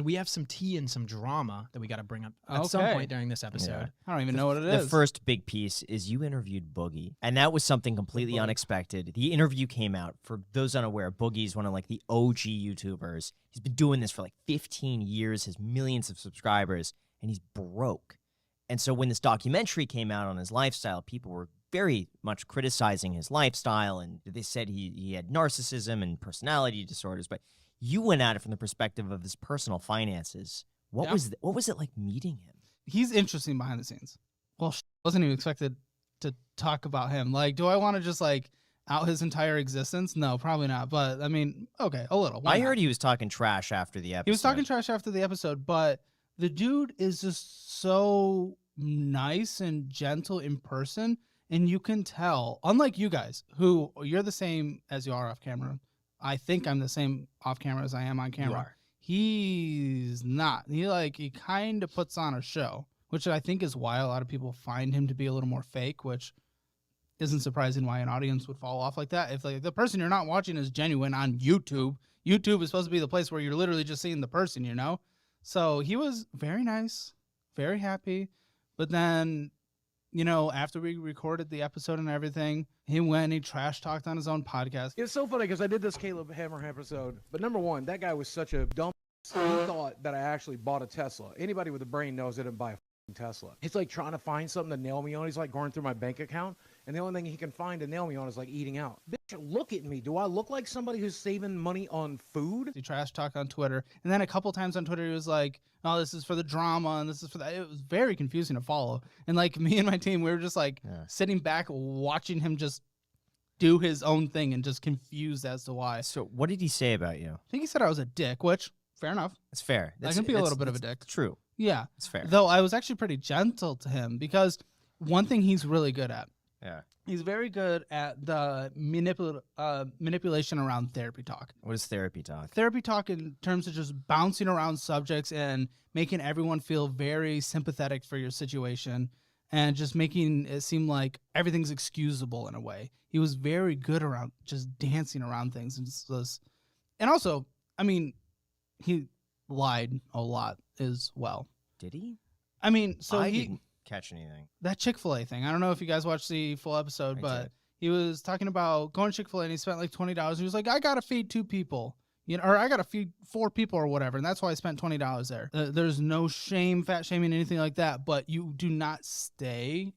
We have some tea and some drama that we got to bring up at some point during this episode. Yeah. I don't even know what it is. The first big piece is you interviewed Boogie, and that was something completely unexpected. The interview came out. For those unaware, Boogie's one of like the OG YouTubers. He's been doing this for like 15 years, has millions of subscribers, and he's broke. And so when this documentary came out on his lifestyle, people were very much criticizing his lifestyle, and they said he had narcissism and personality disorders, but you went at it from the perspective of his personal finances. What was it like meeting him? He's interesting behind the scenes. Well, wasn't even expected to talk about him. Like, do I want to just like out his entire existence? No, probably not. But I mean, okay, a little. I heard he was talking trash after the episode. He was talking trash after the episode, but the dude is just so nice and gentle in person, and you can tell. Unlike you guys, who you're the same as you are off camera. I think I'm the same off camera as I am on camera. You are. He's not. He kind of puts on a show, which I think is why a lot of people find him to be a little more fake, which isn't surprising why an audience would fall off like that. If like the person you're not watching is genuine on YouTube, YouTube is supposed to be the place where you're literally just seeing the person, you know? So he was very nice, very happy. But then, you know, after we recorded the episode and everything, he went and he trash talked on his own podcast. It's so funny because I did this Caleb Hammer episode, but number one, that guy was such a dumb. He thought that I actually bought a Tesla. Anybody with a brain knows I didn't buy a Tesla. It's like trying to find something to nail me on. He's like going through my bank account, and the only thing he can find to nail me on is like eating out. Bitch, look at me. Do I look like somebody who's saving money on food? He trash talked on Twitter, and then a couple times on Twitter he was like, "Oh, this is for the drama, and this is for that." It was very confusing to follow. And like me and my team, we were just like sitting back watching him just do his own thing and just confused as to why. So what did he say about you? I think he said I was a dick, which fair enough. It's fair. I can be a little bit of a dick. True. Yeah. It's fair. Though I was actually pretty gentle to him because one thing he's really good at. Yeah. He's very good at the manipulation around therapy talk. What is therapy talk? Therapy talk in terms of just bouncing around subjects and making everyone feel very sympathetic for your situation and just making it seem like everything's excusable in a way. He was very good around just dancing around things. And also, I mean, he lied a lot as well. Did he? I mean, so I didn't catch anything. That Chick-fil-A thing. I don't know if you guys watched the full episode, but he was talking about going to Chick-fil-A and he spent like $20. He was like, I got to feed 2 people. You know, or I got to feed 4 people or whatever. And that's why I spent $20 there. There's no shame, fat shaming, anything like that. But you do not stay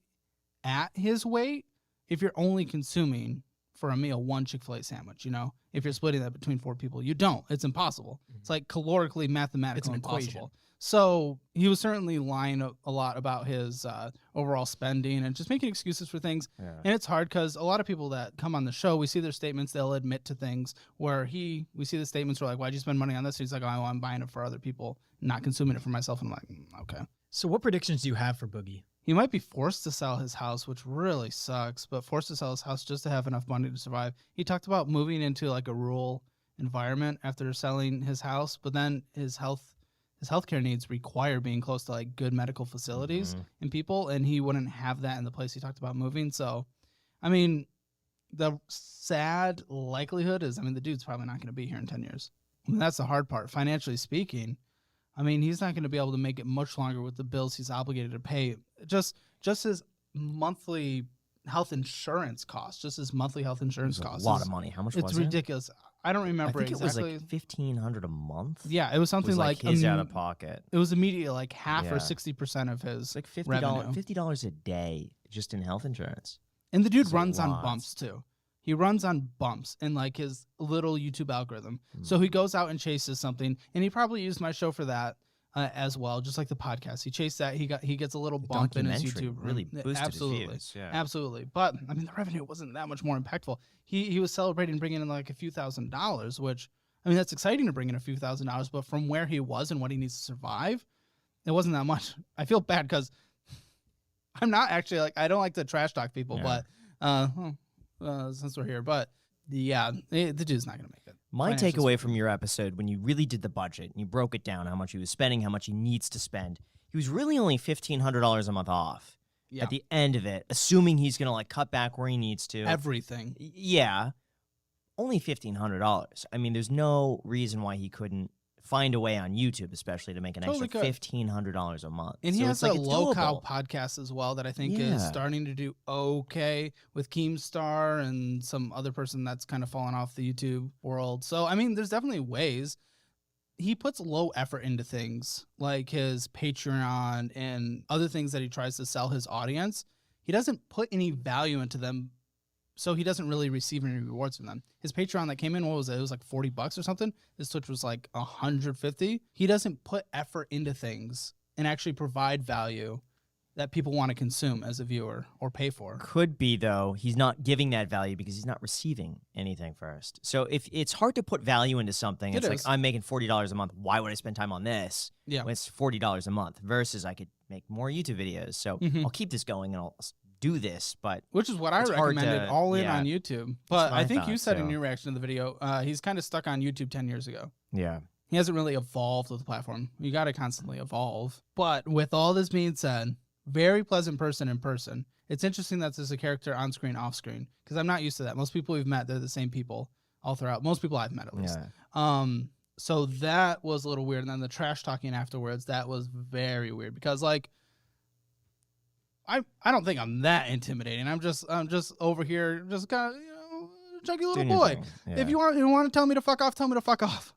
at his weight if you're only consuming for a meal 1 Chick-fil-A sandwich, you know? If you're splitting that between 4 people, you don't. It's impossible. It's like calorically, mathematically impossible. Equation. So he was certainly lying a lot about his overall spending and just making excuses for things. Yeah. And it's hard because a lot of people that come on the show, we see their statements, they'll admit to things where we see the statements, we're like, why'd you spend money on this? And he's like, oh, I'm buying it for other people, not consuming it for myself. And I'm like, okay. So what predictions do you have for Boogie? He might be forced to sell his house, which really sucks, but forced to sell his house just to have enough money to survive. He talked about moving into like a rural environment after selling his house, but then his healthcare needs require being close to like good medical facilities and people, and he wouldn't have that in the place he talked about moving. So, I mean, the sad likelihood is, I mean, the dude's probably not going to be here in 10 years. I mean, that's the hard part. Financially speaking, I mean, he's not going to be able to make it much longer with the bills he's obligated to pay. Just his monthly health insurance costs, just his monthly health insurance costs. A lot of money. How much was it? It's ridiculous. I don't remember exactly. I think it was like $1,500 a month. Yeah, it was something like his out of pocket. It was immediately like half or 60% of his like revenue. $50 a day just in health insurance. And the dude runs on bumps too. He runs on bumps in like his little YouTube algorithm. So he goes out and chases something, and he probably used my show for that as well, just like the podcast. He chased that. He gets a little bump in his YouTube. Really boosted his views. Yeah. Absolutely. But I mean, the revenue wasn't that much more impactful. He was celebrating bringing in like a few $1,000s, which I mean, that's exciting to bring in a few $1,000s, but from where he was and what he needs to survive, it wasn't that much. I feel bad because I'm not actually like, I don't like to trash talk people, but since we're here, but yeah, the dude's not going to make it. My takeaway from your episode, when you really did the budget and you broke it down, how much he was spending, how much he needs to spend, he was really only $1,500 a month off at the end of it, assuming he's going to like cut back where he needs to. Everything. Yeah. Only $1,500. I mean, there's no reason why he couldn't find a way on YouTube, especially to make an Totally extra could. $1,500 a month. And he So has it's a it's low-cow doable. podcast as well that I think Yeah. is starting to do okay with Keemstar and some other person that's kind of fallen off the YouTube world. So, I mean, there's definitely ways. He puts low effort into things like his Patreon and other things that he tries to sell his audience. He doesn't put any value into them, so he doesn't really receive any rewards from them. His Patreon that came in, what was it? It was like $40 or something. His Twitch was like $150. He doesn't put effort into things and actually provide value that people want to consume as a viewer or pay for. Could be, though, he's not giving that value because he's not receiving anything first. So if it's hard to put value into something, it's like, I'm making $40 a month. Why would I spend time on this? Yeah. When it's $40 a month versus I could make more YouTube videos. So Mhm. I'll keep this going and I'll do this, but Which is what I It's hard recommended to- all in yeah. on YouTube. But what I I think you thought, said in too. your reaction to the video, he's kind of stuck on YouTube 10 years ago. yeah. He hasn't really evolved with the platform. You got to constantly evolve. But with all this being said, very pleasant person in person. It's interesting that there's a character on screen, off screen, because I'm not used to that. Most people we've met, they're the same people all throughout. Most people I've met, at least. Yeah. So that was a little weird. And then the trash talking afterwards, that was very weird because, like, I don't think I'm that intimidating. I'm just over here, just kind of, chunky little Doing your boy. thing. If Yeah. you want to tell me to fuck off, tell me to fuck off.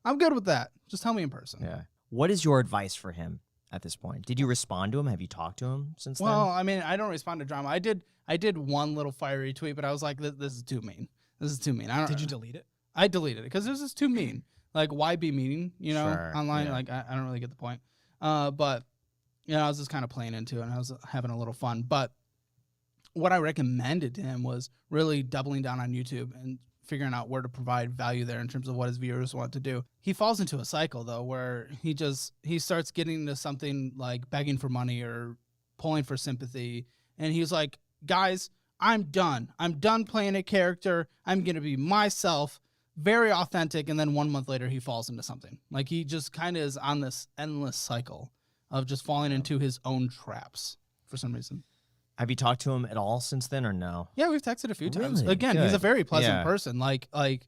I'm good with that. Just tell me in person. Yeah. What is your advice for him at this point? Did you respond to him? Have you talked to him since Well, then? I mean, I don't respond to drama. I did one little fiery tweet, but I was like, this is too mean. This is too mean. Did you delete it? I deleted it because this is too mean. Like, why be mean? Sure, Online. yeah. Like, I don't really get the point. But I was just kind of playing into it, and I was having a little fun. But what I recommended to him was really doubling down on YouTube and figuring out where to provide value there in terms of what his viewers want to do. He falls into a cycle though, where he starts getting into something like begging for money or pulling for sympathy. And he's like, guys, I'm done. I'm done playing a character. I'm going to be myself, very authentic. And then 1 month later, he falls into something. Like, he just kind of is on this endless cycle of just falling into his own traps for some reason. Have you talked to him at all since then or no? Yeah, we've texted a few times. Really? Again, he's a Good. very pleasant Yeah. person. Like I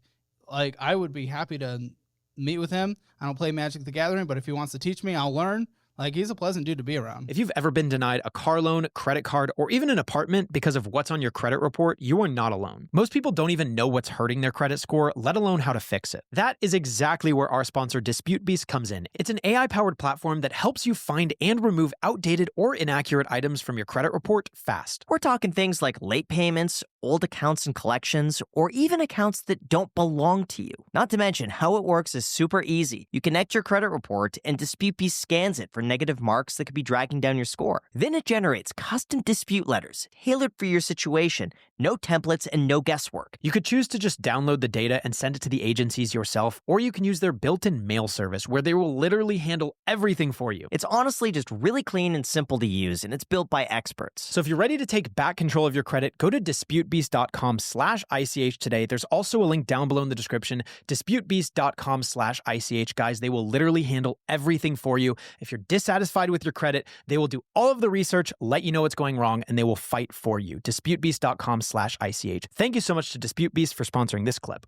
would be happy to meet with him. I don't play Magic the Gathering, but if he wants to teach me, I'll learn. Like, he's a pleasant dude to be around. If you've ever been denied a car loan, credit card, or even an apartment because of what's on your credit report, you are not alone. Most people don't even know what's hurting their credit score, let alone how to fix it. That is exactly where our sponsor Dispute Beast comes in. It's an AI-powered platform that helps you find and remove outdated or inaccurate items from your credit report fast. We're talking things like late payments, old accounts and collections, or even accounts that don't belong to you. Not to mention, how it works is super easy. You connect your credit report and Dispute Beast scans it for negative marks that could be dragging down your score. Then it generates custom dispute letters tailored for your situation, no templates and no guesswork. You could choose to just download the data and send it to the agencies yourself, or you can use their built-in mail service where they will literally handle everything for you. It's honestly just really clean and simple to use, and it's built by experts. So if you're ready to take back control of your credit, go to disputebeast.com/ICH today. There's also a link down below in the description, disputebeast.com/ICH. Guys, they will literally handle everything for you. If you're dissatisfied with your credit, they will do all of the research, let you know what's going wrong, and they will fight for you. disputebeast.com/ICH. Thank you so much to Dispute Beast for sponsoring this clip.